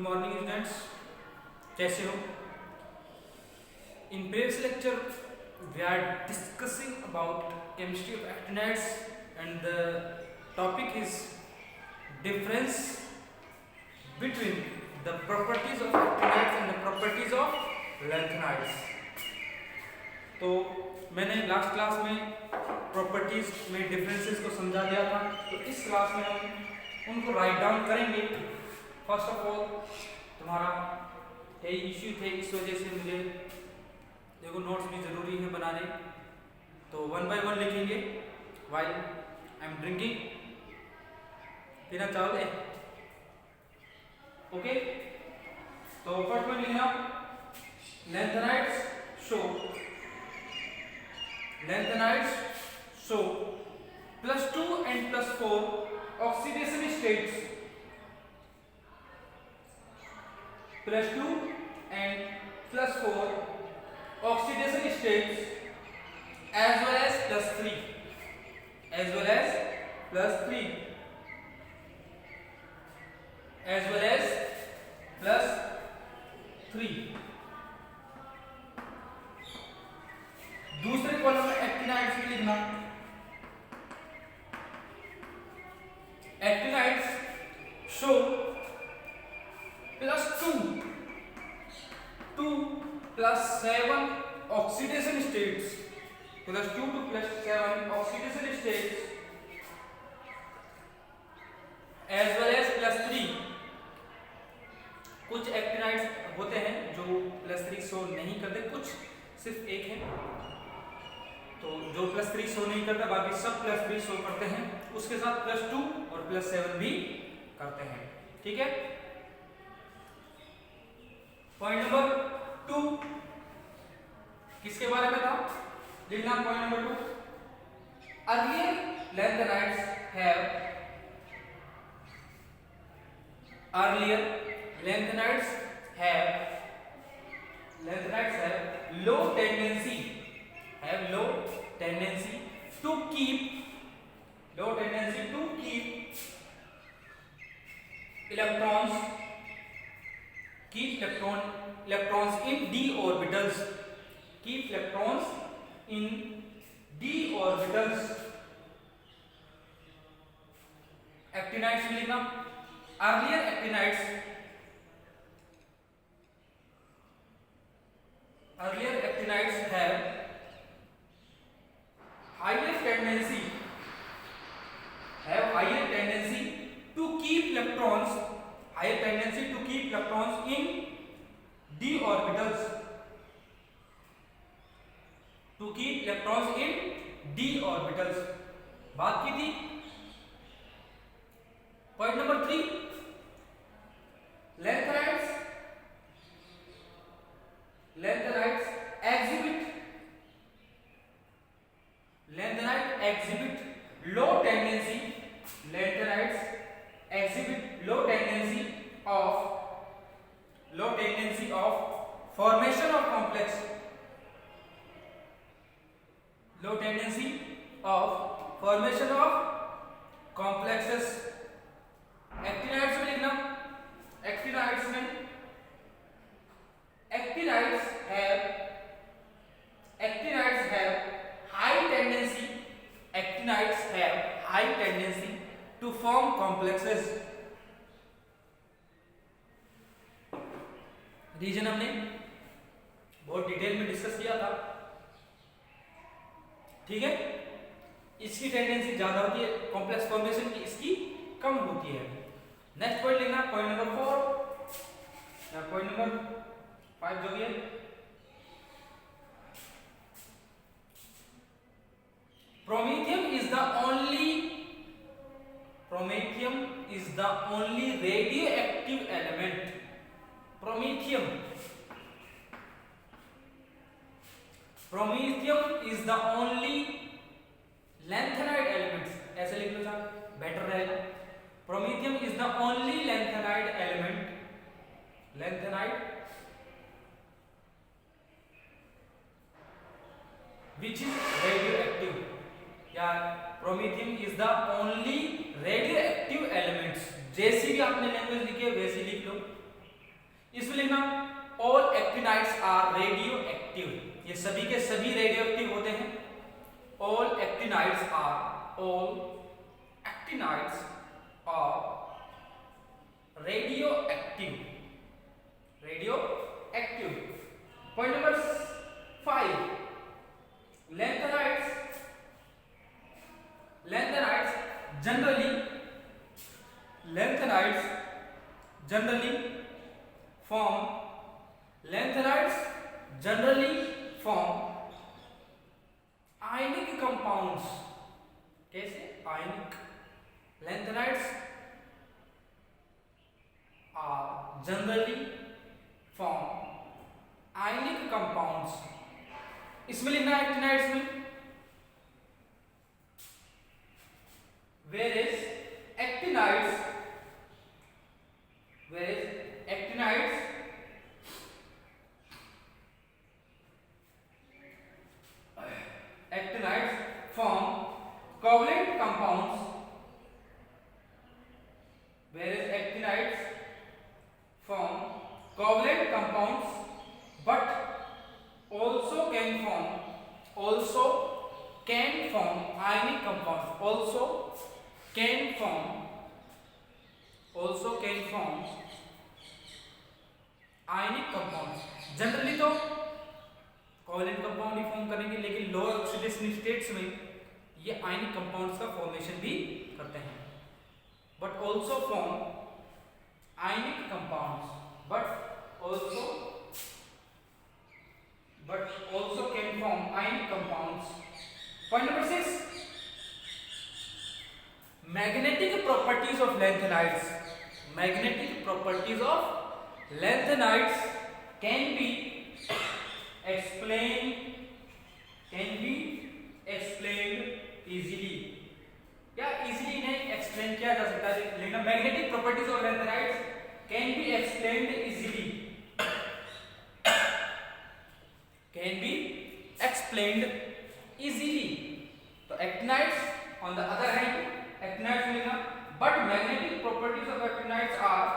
Good morning students, कैसे हो? इन previous lecture we are discussing about chemistry of actinides and the topic is difference between the properties of actinides and the properties of lanthanides. तो मैंने last class में properties में differences को समझा दिया था, तो इस क्लास में हम उनको राइट डाउन करेंगे। फर्स्ट ऑफ ऑल तुम्हारा यही इश्यू थे, इस वजह से मुझे देखो नोट्स भी ज़रूरी है बनाने, तो वन बाय वन लिखेंगे। वाइल आई एम ड्रिंकिंग, पीना चाहोगे? ओके, तो फर्स्ट में लिखना lanthanides show +2 and +4 oxidation states, +2 and +4 oxidation states as well as +3 as well as +3 as well as +3। दूसरे कॉलम में एक्टिनाइड्स भी लिखना। Actinides show +2 to +7 oxidation states, +2 to +7 oxidation states as well as +3। कुछ actinides होते हैं जो +3 show नहीं करते, कुछ सिर्फ एक है तो जो +3 शो नहीं करता, बाकी सब +3 शो करते हैं, उसके साथ +2 और +7 भी करते हैं। ठीक है, पॉइंट नंबर 2 किसके बारे में था? लिखना point number 2, earlier lanthanides have low tendency to keep electrons in d orbitals, actinides में लिखना earlier actinides have higher tendency to keep electrons in d orbitals, बात की थी। Point number 3, lanthanides exhibit low tendency of formation of complexes। Actinides में लिखना, actinides have high tendency to form complexes। Reason हमने बहुत detail में discuss किया था। ठीक है, इसकी टेंडेंसी ज्यादा होती है कॉम्प्लेक्स फॉर्मेशन की, इसकी कम होती है। नेक्स्ट पॉइंट लिखना, पॉइंट नंबर 4 या पॉइंट नंबर 5 जो भी है, Promethium is the only radioactive element। Promethium is the only lanthanide element, ऐसे लिख लो साहब, बेटर रहेगा। Promethium is the only lanthanide element which is radioactive, या promethium is the only radioactive elements. जैसी भी आपने लैंग्वेज लिखी है वैसी लिख लो, इसमें लिखना all actinides are radioactive, ये सभी के सभी रेडियो एक्टिव होते हैं। All actinides are radioactive, radioactive. Point number 5, lanthanides generally form ionic compounds. कैसे? Ionic. Lanthanides are generally form ionic compounds. इसमें लिखना है एक्टिनाइड्स में, whereas actinides form covalent compounds, but also can form ionic compounds, also can form ionic compounds। Generally तो covalent compound ही form करेंगे, लेकिन lower oxidation states में ये ionic compounds का फॉर्मेशन भी करते हैं। But also form ionic compounds, but also can form ionic compounds। Point number 6, magnetic properties of lanthanides can be explained easily। क्या easily इन्हें explain किया जा सकता है? लेकिन magnetic properties of lanthanides can be explained easily, तो actinides on the other hand, actinides में लिखना, but magnetic properties of actinides are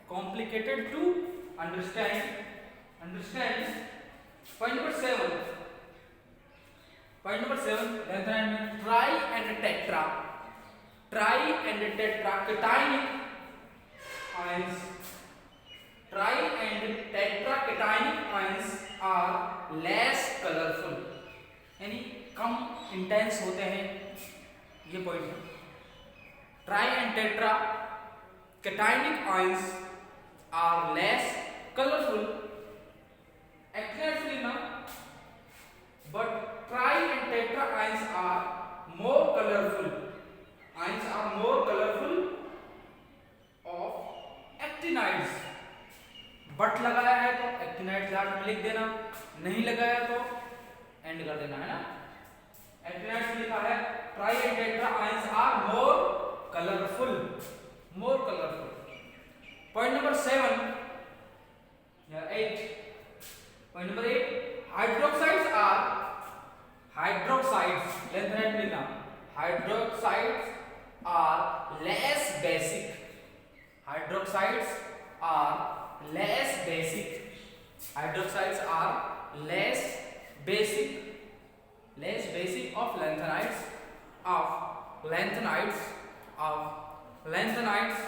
complicated to understand। Point number 7, lanthanide में tri and tetra cationic ions, are less colorful, यानी कम intense होते हैं, ये point है। Tri and tetra cationic ions are less colorful। Actinides लिखना, but tri and tetra ions are more colorful of actinides। But लगाया है तो एक्टिनाइड्स लास्ट में लिख देना, नहीं लगाया तो एंड कर देना, है ना। एक्टिनाइड्स लिखा है tri and tetra ions are more colourful. Point number 7 या 8, पॉइंट नंबर 8, हाइड्रोक्साइड्स लैंथेनाइड लिखना, hydroxides are less basic, of lanthanides।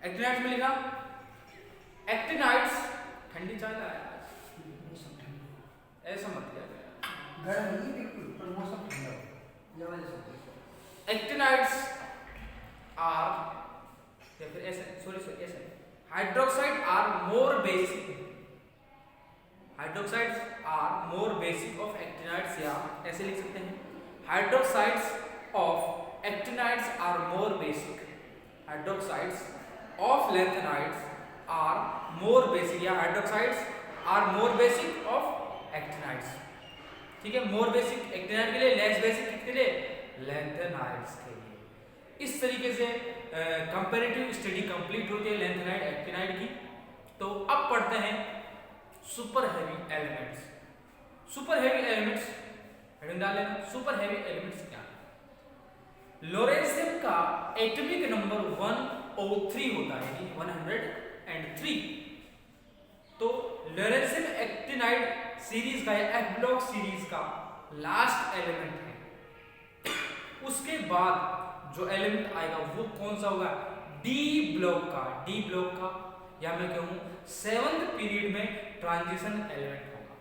Actinides में लिखा, एक्टिनाइड्स ठंडी चाय लाया ऐसा मत किया, गर्म नहीं बिल्कुल, पर मौसम ठंडा ये वाले सब। एक्टिनाइड्स आर या फिर ऐसे ऐसे, hydroxide are more basic of actinides, या ऐसे लिख सकते हैं, hydroxides of actinides are more basic, hydroxides of lanthanides are more basic, या hydroxides are more basic of actinides. ठीक है, मोर बेसिक एक्टिनाइड के लिए, लेस बेसिक किसके लिए? लैंथेनाइड्स के लिए। इस तरीके से कंपैरेटिव स्टडी कंप्लीट होती है लैंथेनाइड एक्टिनाइड तो अब पढ़ते हैं super heavy elements. Super heavy elements heading डाल लेना। सुपर हैवी एलिमेंट्स क्या है? लोरेंशियम का एटॉमिक नंबर 103 होता है, यानी 103। तो लोरेंशियम एक्टिनाइड सीरीज का या एफ ब्लॉक सीरीज का लास्ट एलिमेंट है। उसके बाद जो एलिमेंट आएगा वो कौन सा होगा? डी ब्लॉक का। डी ब्लॉक का या मैं कहूं 7th पीरियड में ट्रांजिशन एलिमेंट होगा,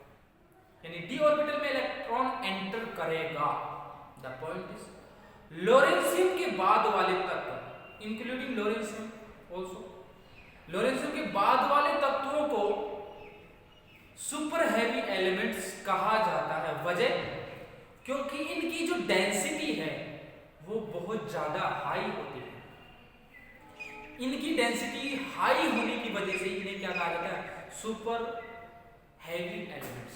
यानी डी ऑर्बिटल में इलेक्ट्रॉन एंटर करेगा। द पॉइंट इज लोरेंशियम के बाद वाले तत्व इंक्लूडिंग लोरेंशियम ऑल्सो, लोरेंशियम के बाद वाले तत्वों को सुपर हैवी एलिमेंट्स कहा जाता है। वजह, क्योंकि इनकी जो डेंसिटी है वो बहुत ज्यादा हाई होती है। इनकी डेंसिटी हाई होने की वजह से इन्हें क्या कहा जाता है? Super heavy elements.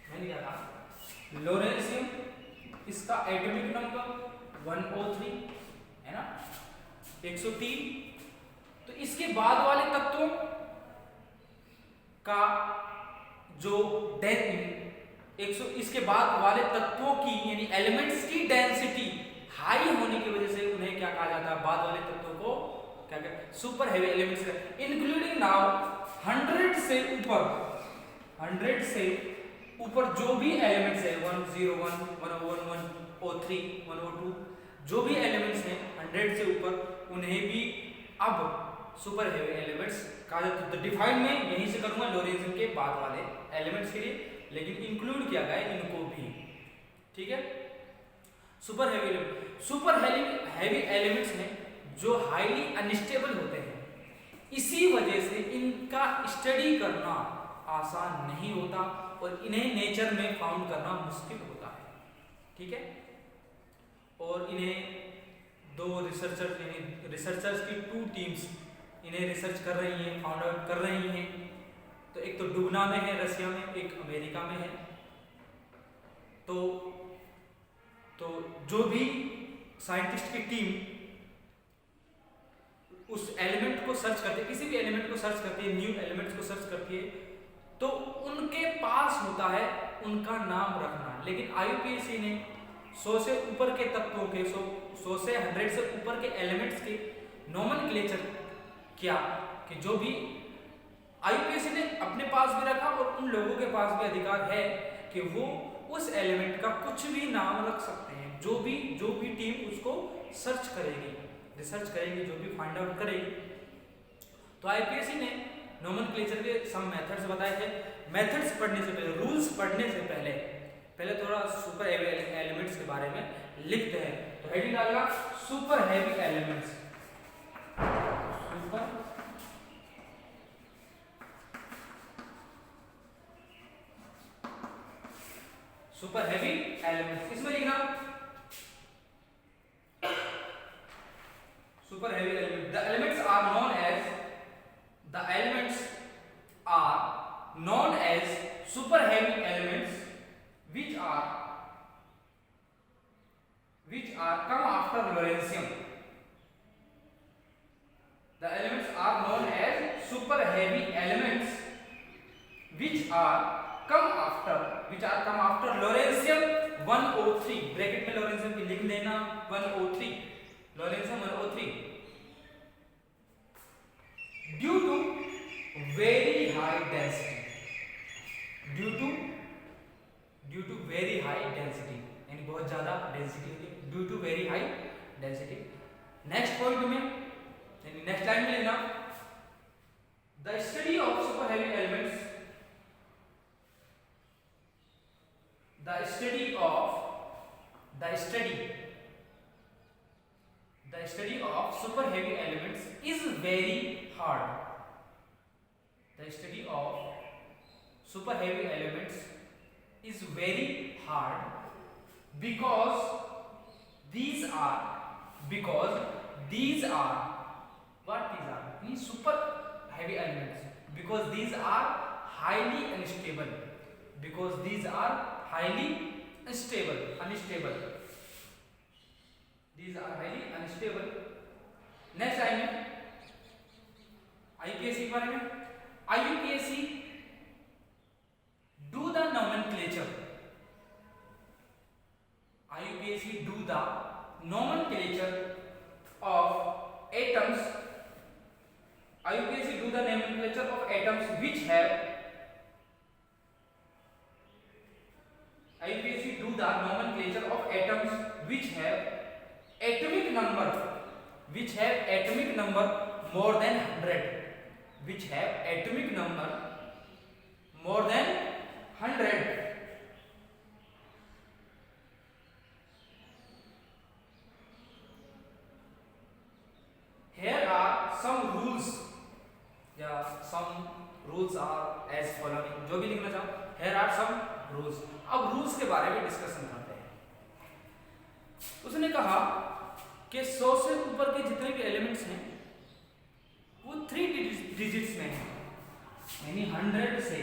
मैंने क्या कहा? लोरेंशियम, इसका एटॉमिक नंबर 103 है ना, 103। तो इसके बाद वाले तत्वों का जो इसके बाद वाले तत्वों की यानी एलिमेंट्स की डेंसिटी हाई होने की वजह से उन्हें क्या कहा जाता है? बाद वाले तत्वों को क्या कहते हैं? Super heavy elements. Including now 100 से ऊपर, 100 से ऊपर जो भी एलिमेंट्स है 101, 101, 103, 102 जो भी एलिमेंट्स हैं 100 से ऊपर, उन्हें भी अब सुपर हैवी एलिमेंट्स कहा जाता है। तो डिफाइन में यहीं से करूंगा लोरेंशियम के बाद वाले एलिमेंट्स के लिए, लेकिन इंक्लूड किया गया है इनको भी। ठीक है, super heavy element. Super heavy elements हैं जो हाईली अनस्टेबल होते हैं। इसी वजह से इनका स्टडी करना आसान नहीं होता और इन्हें नेचर में फाउंड करना मुश्किल होता है। ठीक है, और इन्हें दो रिसर्चर्स यानी रिसर्चर्स की 2 टीम्स इन्हें रिसर्च कर रही हैं, फाउंड आउट कर रही हैं। तो एक तो डुबना में है रशिया में, एक अमेरिका में है। तो जो भी साइंटिस्ट की टीम उस एलिमेंट को सर्च करती है, किसी भी एलिमेंट को सर्च करती है, न्यू एलिमेंट्स को सर्च करती है, तो उनके पास होता है उनका नाम रखना। लेकिन आईयूपीएसी ने 100 से ऊपर के तत्वों के 100 से 100 से ऊपर के एलिमेंट्स के नोमेनक्लेचर किया कि जो भी आईयूपीएसी ने अपने पास भी रखा और उन लोगों के पास भी अधिकार है कि वो उस एलिमेंट का कुछ भी नाम रख सकते हैं। जो भी टीम उसको सर्च करेगी, रिसर्च करेगी, जो भी फाइंड आउट करेगी। तो आईयूपीएसी ने नोमेनक्लेचर के सम मेथड्स बताए थे। मेथड्स पढ़ने से पहले, रूल्स पढ़ने से पहले थोड़ा सुपर हैवी एलिमेंट्स के बारे में लिखते हैं। तो हेडिंग डालना super heavy elements. Super heavy elements, इसमें लिखना super heavy element. The elements are known as super heavy elements which are come after Lawrencium. The elements are known as super heavy elements which are come after Lawrencium 103। Bracket में Lawrencium की लिख लेना 103, Lawrencium 103। Due to very high density, due to very high density यानी बहुत ज्यादा density होती है, due to very high density. Next point में यानी नेक्स्ट लाइन में लिखना the study of super heavy elements, the study of super heavy elements is very hard. The study of super heavy elements is very hard because these are what these are? These super heavy elements, because these are highly unstable, these are highly unstable। Next line में IPAC के बारे में, IUPAC do the nomenclature. IUPAC do the nomenclature of atoms. IUPAC do the nomenclature of atoms which have IUPAC do the nomenclature of atoms which have atomic number more than 100, which have atomic number more than 100. Here are some rules. Some rules are as following. जो भी लिखना चाहो, here are some rules. अब rules के बारे में discussion करते हैं। उसने कहा कि 100 से ऊपर के जितने भी एलिमेंट्स हैं वो 3 डिजिट्स में हैं, यानी 100 से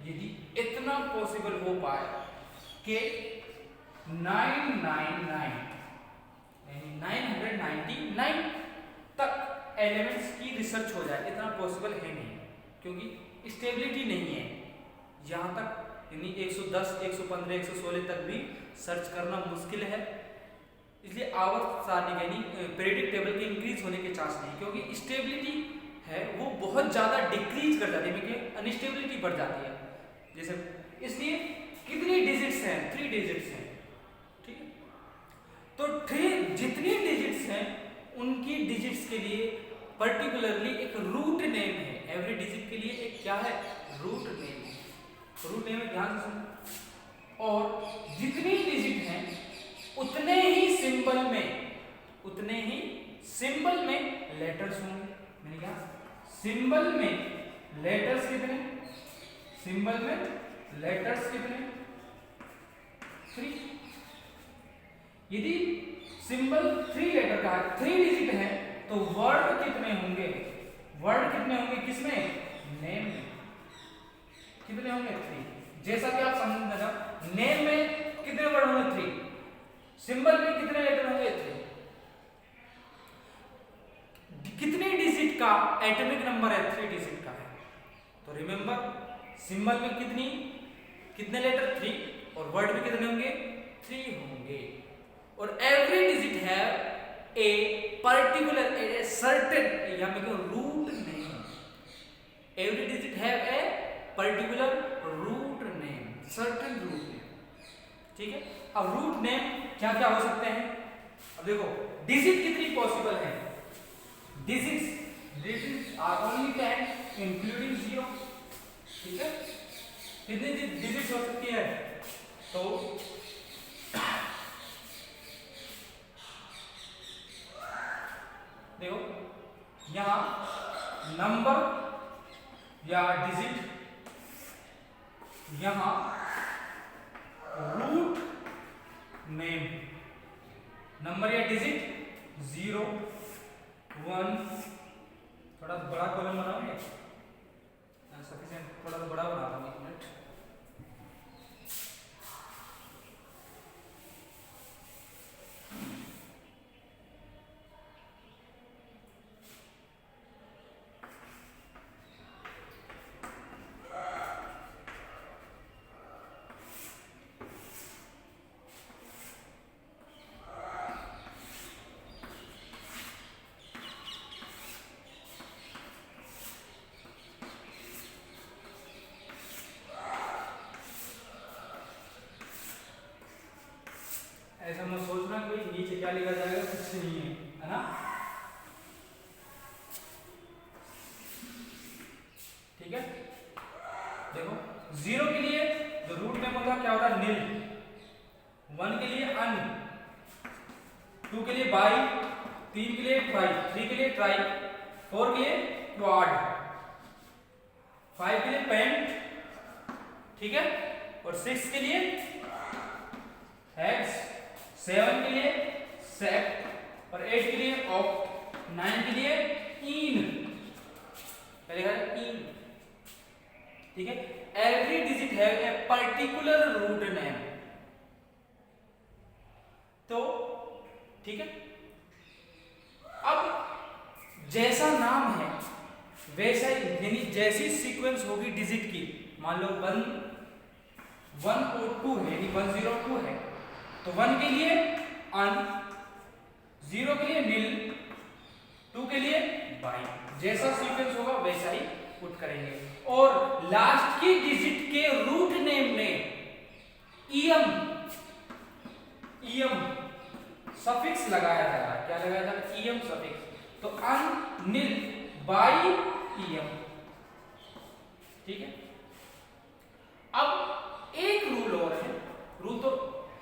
यदि इतना पॉसिबल हो पाए कि 999 यानी 999 तक एलिमेंट्स की रिसर्च हो जाए, इतना पॉसिबल है नहीं, क्योंकि स्टेबिलिटी नहीं है यहाँ तक, यानी 110, 115, 116 तक भी सर्च करना मुश्किल है। इसलिए आवर्त सारणी यानी पीरियडिक टेबल के इंक्रीज होने के चांस नहीं, क्योंकि स्टेबिलिटी है वो बहुत ज़्यादा डिक्रीज कर जाती है, क्योंकि अनस्टेबिलिटी बढ़ जाती है जैसे। इसलिए कितनी डिजिट्स हैं? 3 डिजिट्स हैं, ठीक है। तो 3 जितनी डिजिट्स हैं उनकी डिजिट्स के लिए पर्टिकुलरली एक रूट नेम है। एवरी डिजिट के लिए एक क्या है? रूट नेम है। रूट नेम है, ध्यान से सुनो। और जितनी डिजिट हैं उतने ही सिंबल में लेटर्स होंगे। मैंने कहा सिंबल में लेटर्स कितने? 3। यदि सिंबल 3 लेटर का 3 डिजिट है तो वर्ड कितने होंगे? किसमें? नेम में। कितने होंगे? 3। जैसा कि आप समझना चाहो, नेम में कितने वर्ड होंगे? 3। सिंबल में कितने लेटर होंगे? 3। कितने डिजिट का एटॉमिक नंबर है? 3 डिजिट का है। तो रिमेंबर, सिंबल में कितने लेटर? 3, और वर्ड में कितने होंगे? 3 होंगे। और एवरी डिजिट है ए पर्टिकुलर सर्टेन या root name. Every digit have a particular root name, certain root name, ठीक है। अब रूट नेम क्या क्या हो सकते हैं? अब देखो डिजिट कितनी पॉसिबल है? डिजिट्स आर ओनली 10 इंक्लूडिंग 0, ठीक है। कितनी डिजिट्स हो सकती है? तो देखो यहां नंबर या डिजिट, यहां रूट नेम, नंबर या डिजिट 0, 1, थोड़ा बड़ा कॉलम बनाओगे सफिशिएंट, थोड़ा सा बड़ा बनाता हूं, 1 मिनट। ऐसा मत सोचना कि नीचे क्या लिखा जाएगा, कुछ नहीं है ना। ठीक है, देखो 0 के लिए जो रूट नेम होता है क्या होता है? नील। 1 के लिए अन, 2 के लिए बाई, 3 के लिए ट्राई, 3 के लिए ट्राई, 4 के लिए क्वाड, 5 के लिए पेंट, ठीक है, और 6 के लिए हेक्स, 7 के लिए सेट, और 8 के लिए ऑफ, 9 के लिए इन, इन, ठीक है। Every digit have a particular root name, तो ठीक है। अब जैसा नाम है वैसा ही यानी जैसी सीक्वेंस होगी डिजिट की, मान लो 1 और 2 है, यानी 102 है, तो 1 के लिए अन, 0 के लिए नील, 2 के लिए बाई, जैसा सीक्वेंस होगा वैसा ही पुट करेंगे। और लास्ट की डिजिट के रूट नेम में ईएम सफिक्स लगाया जाएगा। क्या लगाया जाएगा? EM suffix. तो अन, नील, बाई, ईएम। ठीक है। अब एक रूल और है, रूल तो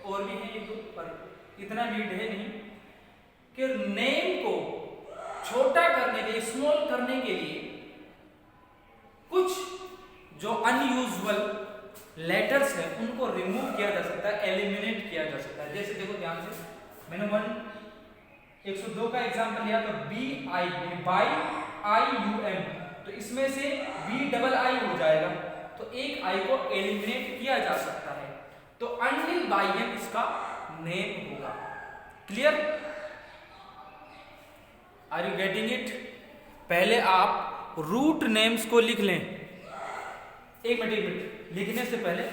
और भी है ये तो, पर इतना नीड है नहीं, कि नेम को छोटा करने के लिए, स्मॉल करने के लिए कुछ जो अनयूजुअल लेटर्स हैं उनको रिमूव किया जा सकता है, एलिमिनेट किया जा सकता है। जैसे देखो ध्यान से, मैंने 102 का एग्जांपल लिया, तो बाई IUM, तो इसमें से BII हो जाएगा, तो एक आई को एलिमिनेट किया जा सकता है, तो अनिल बाइयम इसका नेम होगा। Clear? Are you getting it? पहले आप रूट नेम्स को लिख लें। एक मिनट, लिखने से पहले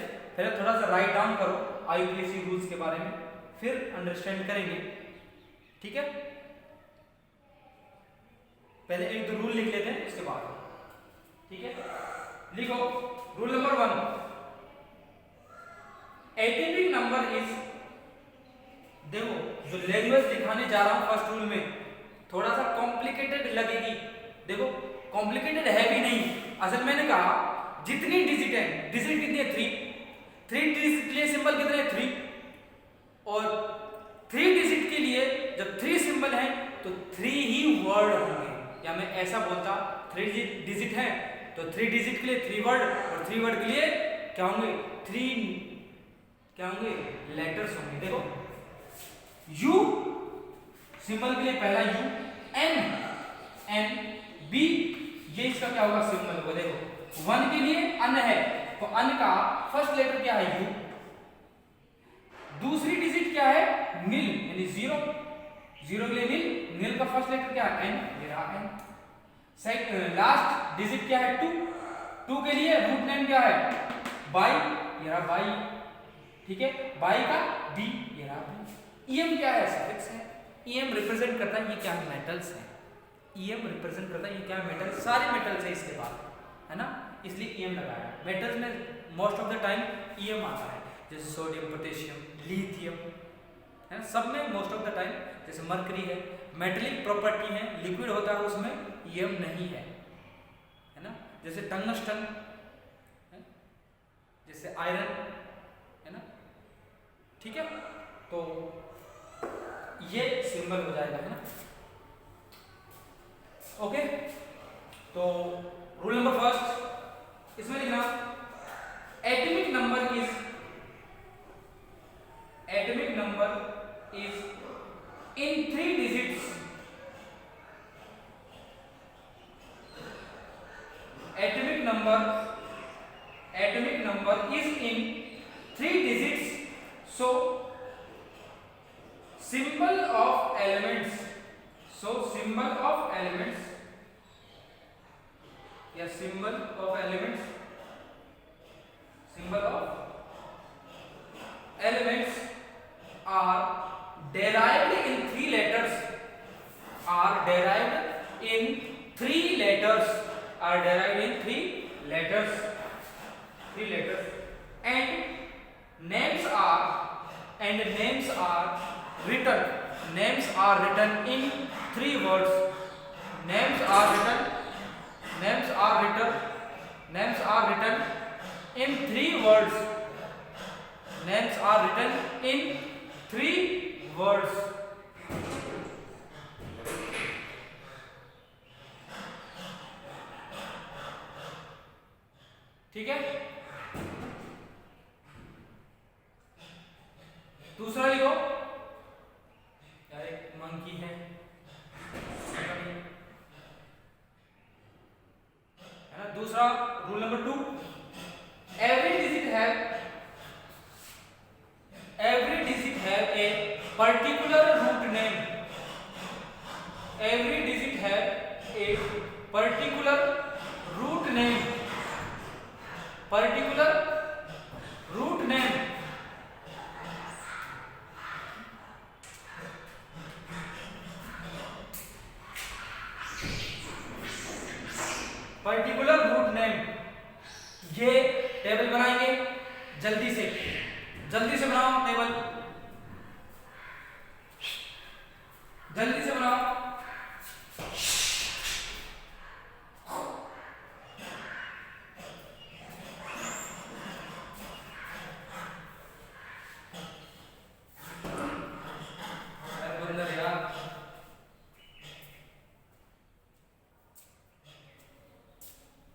थोड़ा सा राइट डाउन करो IUPAC रूल्स के बारे में, फिर अंडरस्टैंड करेंगे। ठीक है, पहले एक दो रूल लिख लेते हैं उसके बाद। ठीक है, लिखो रूल नंबर 1, एटिपिक नंबर इज, देखो जो लैंग्वेज दिखाने जा रहा हूं फर्स्ट रूल में थोड़ा सा कॉम्प्लिकेटेड लगेगी। देखो कॉम्प्लिकेटेड है भी नहीं, असल मैंने कहा जितनी डिजिट है, डिजिट कितनी है? 3 डिजिट के लिए सिंबल कितने हैं? 3, और 3 डिजिट के लिए जब 3 सिंबल है तो 3 ही वर्ड होंगे। या मैं ऐसा बोलता 3 डिजिट है तो 3 डिजिट के लिए 3 वर्ड, और 3 वर्ड के लिए क्या होंगे? 3 क्या होंगे? लेटर्स होंगे। देखो यू सिंबल के लिए पहला यू, एन बी, ये इसका क्या होगा? सिंबल होगा। देखो 1 के लिए अन है, तो अन का फर्स्ट लेटर क्या है? यू। दूसरी डिजिट क्या है? नील, यानी 0 के लिए नील का फर्स्ट लेटर क्या है? एन, ये रहा एन। लास्ट डिजिट क्या है? 2 के लिए रूट नेम क्या है? बाई, ये रहा बाई। ठीक है, बाई का बी, ये रहा बी। ईएम क्या है? सफिक्स है। ईएम रिप्रेजेंट करता है ये क्या? मेटल्स है। ईएम रिप्रेजेंट करता है ये क्या? मेटल, सारे मेटल्स है इसके बाद, है ना, इसलिए ईएम लगाया। मेटल्स में most of the time EM आता है, जैसे सोडियम, पोटेशियम, लिथियम, है सब में मोस्ट ऑफ द टाइम। जैसे मरकरी है, मेटेलिक प्रॉपर्टी है, लिक्विड होता है उसमें ईएम नहीं है ना। जैसे टंगस्टन, जैसे आयरन, है ना। ठीक है, तो ये सिंबल हो जाएगा, है ना। ओके, तो रूल नंबर फर्स्ट इसमें लिखना atomic number is in 3 digits. Atomic number is in 3 digits. So symbol of elements. Are derived in 3 letters. And names are written in 3 words. Names are written in 3 words. Names are written in 3 words. ठीक है, दूसरा लिखो, यार एक monkey है ना। दूसरा rule number 2, every digit have a particular root name. Every digit have a particular particular root name, ये टेबल बनाएंगे जल्दी से बनाओ टेबल, जल्दी से बनाओ।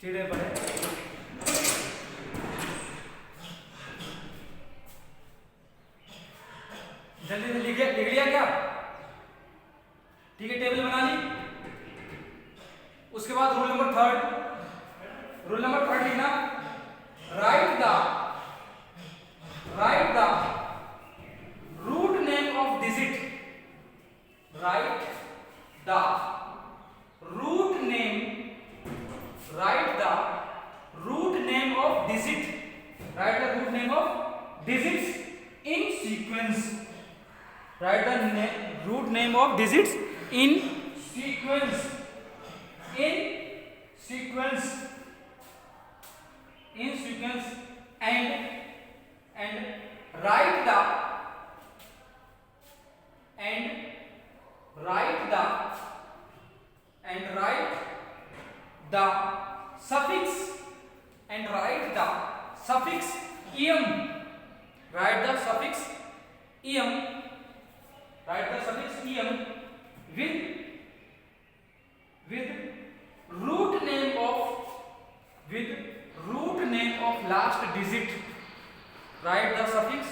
चिड़े पड़े, जल्दी से लिख लिया क्या? ठीक है, टेबल बना ली। उसके बाद रूल नंबर थर्ड लिखना, write the root name of digit, write the root name of digit, write the root name of digits in sequence, write the root name of digits in sequence, and write the suffix and write the suffix em, write the suffix em with root name of last digit, write the suffix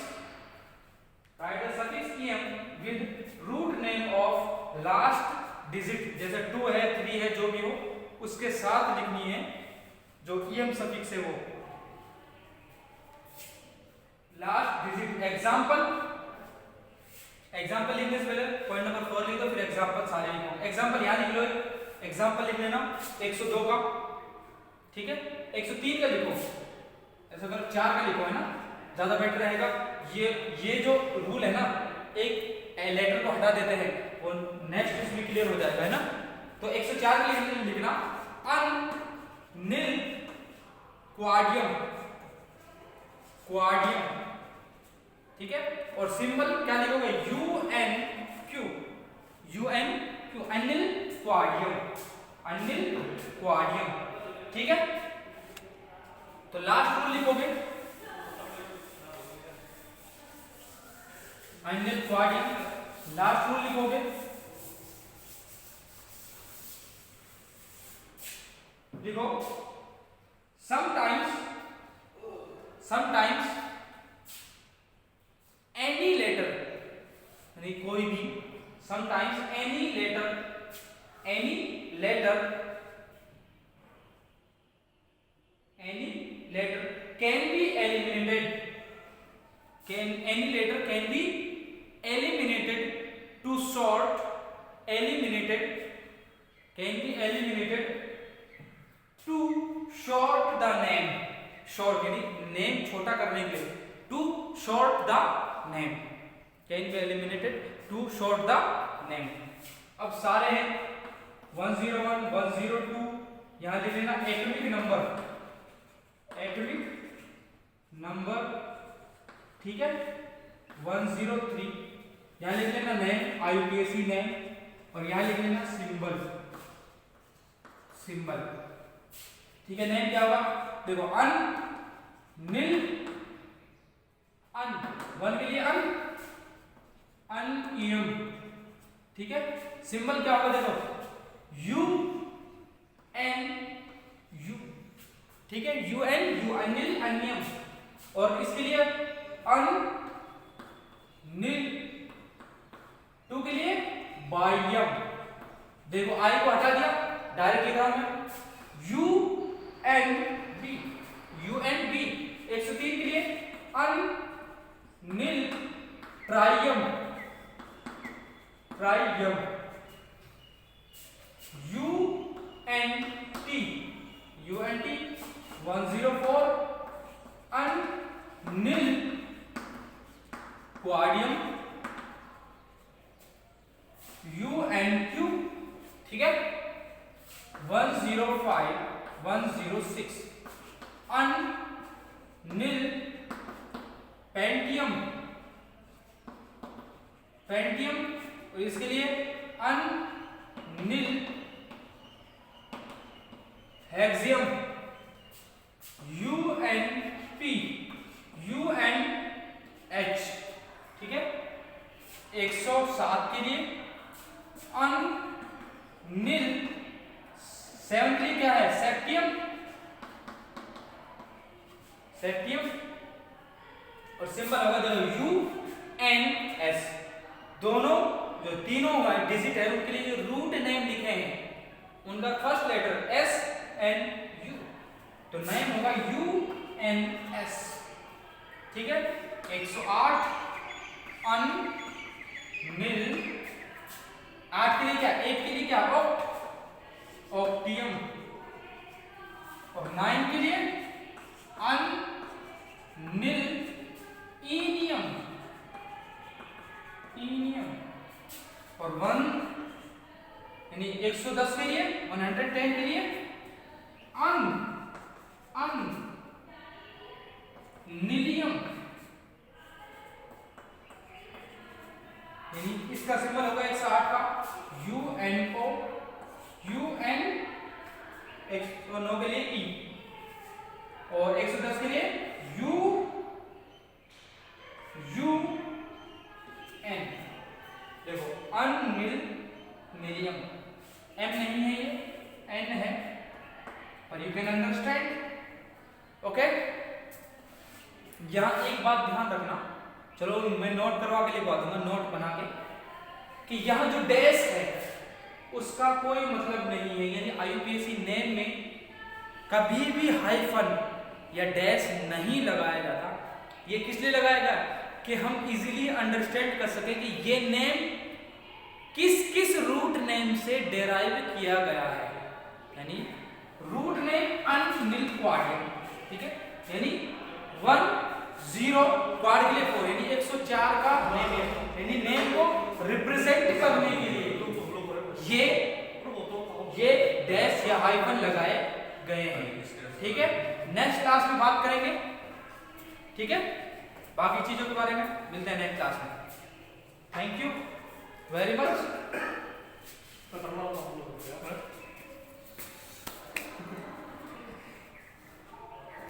em with root name of last digit, जैसे 2 है 3 है जो भी हो उसके साथ लिखनी है जो em सफिक्स है वो लास्ट डिजिट। एग्जांपल लिखने से पहले पॉइंट नंबर 4 लिख दो, फिर एग्जांपल सारे लिखो। एग्जांपल यहां लिख लो, एग्जांपल लिख लेना 102 का, ठीक है, 103 का लिखो, ऐसा करो 4 का लिखो, है ना, ज्यादा बेटर रहेगा। ये जो रूल है ना, एक लेटर को हटा देते हैं और नेक्स्ट इसमें क्लियर हो जाएगा, है ना। तो 104 के लिए लिखना अनिल क्वाडियम, ठीक है, और सिंबल क्या लिखोगे, UN Q, अनिल क्वाडियम, ठीक है। तो लास्ट रूल लिखोगे अनिल क्वाडियम, लास्ट रूल लिखोगे, देखो sometimes any letter, यानी कोई भी, sometimes any letter can be eliminated, any letter can be eliminated to short, to short the name, short यानी नेम छोटा करने के लिए, to short the name, can be eliminated to short the name। अब सारे हैं 101 102, यहां लिख लेना एटॉमिक नंबर, ठीक है, 103 यहां लिख लेना नेम, IUPAC नेम, और यहां लिख लेना सिंबल, ठीक है। नेम क्या होगा, देखो अनिल, वन के लिए अनियम, ठीक है। सिंबल क्या होगा, देखो UN, ठीक है, UN अनिल अनियम, और इसके लिए अनिल, 2 के लिए बायम, देखो आई को हटा दिया, डायरेक्ट लिख रहा हूं मैं, UNB, 103 के लिए अनिल ट्राइयम, UNT 104 अनिल क्वाडियम, UNQ, ठीक है, 105 106 अनिल पेंटियम और इसके लिए अनिल हेक्सियम UNH, ठीक है। 107 के लिए अनिल 7 के लिए क्या है सेप्टियम और सिंबल होगा देखो UNS। दोनों जो तीनों डिजिट है उनके लिए जो रूट नेम लिखे हैं उनका फर्स्ट लेटर SNU, तो नेम होगा UNS, ठीक है। 108 अनिल 8 के लिए क्या 1 के लिए क्या ऑक्टियम और 9 के लिए अनिल इनियम और 1 यानी 110 के लिए 110 के लिए नीलियम, यानी इसका सिंबल होगा 108 का UNO, UN 109 के लिए E और 110 के लिए UN। देखो नीलियम M नहीं है ये N है, और यू कैन अंडरस्टैंड, ओके। यहां एक बात ध्यान रखना, चलो मैं नोट करवा के लिखवा दूंगा नोट बना के, कि यहां जो डैश है उसका कोई मतलब नहीं है, यानी IUPAC नेम में कभी भी हाइफन या डैश नहीं लगाया जाता। ये किस लिए लगाया गया कि हम इजीली अंडरस्टैंड कर सके कि ये नेम किस रूट नेम से डेराइव किया गया है, यानी रूट नेम अनिल क्वाड्रियम, ठीक है। यानी 10 क्वाड के लिए 4 यानी 104 का नेम है, यानी नेम को रिप्रेजेंट करने के लिए ये डैश या हाइफन लगाए गए हैं, ठीक है। नेक्स्ट क्लास में बात करेंगे, ठीक है, बाकी चीजों के बारे में मिलते हैं नेक्स्ट क्लास में। Thank you very much.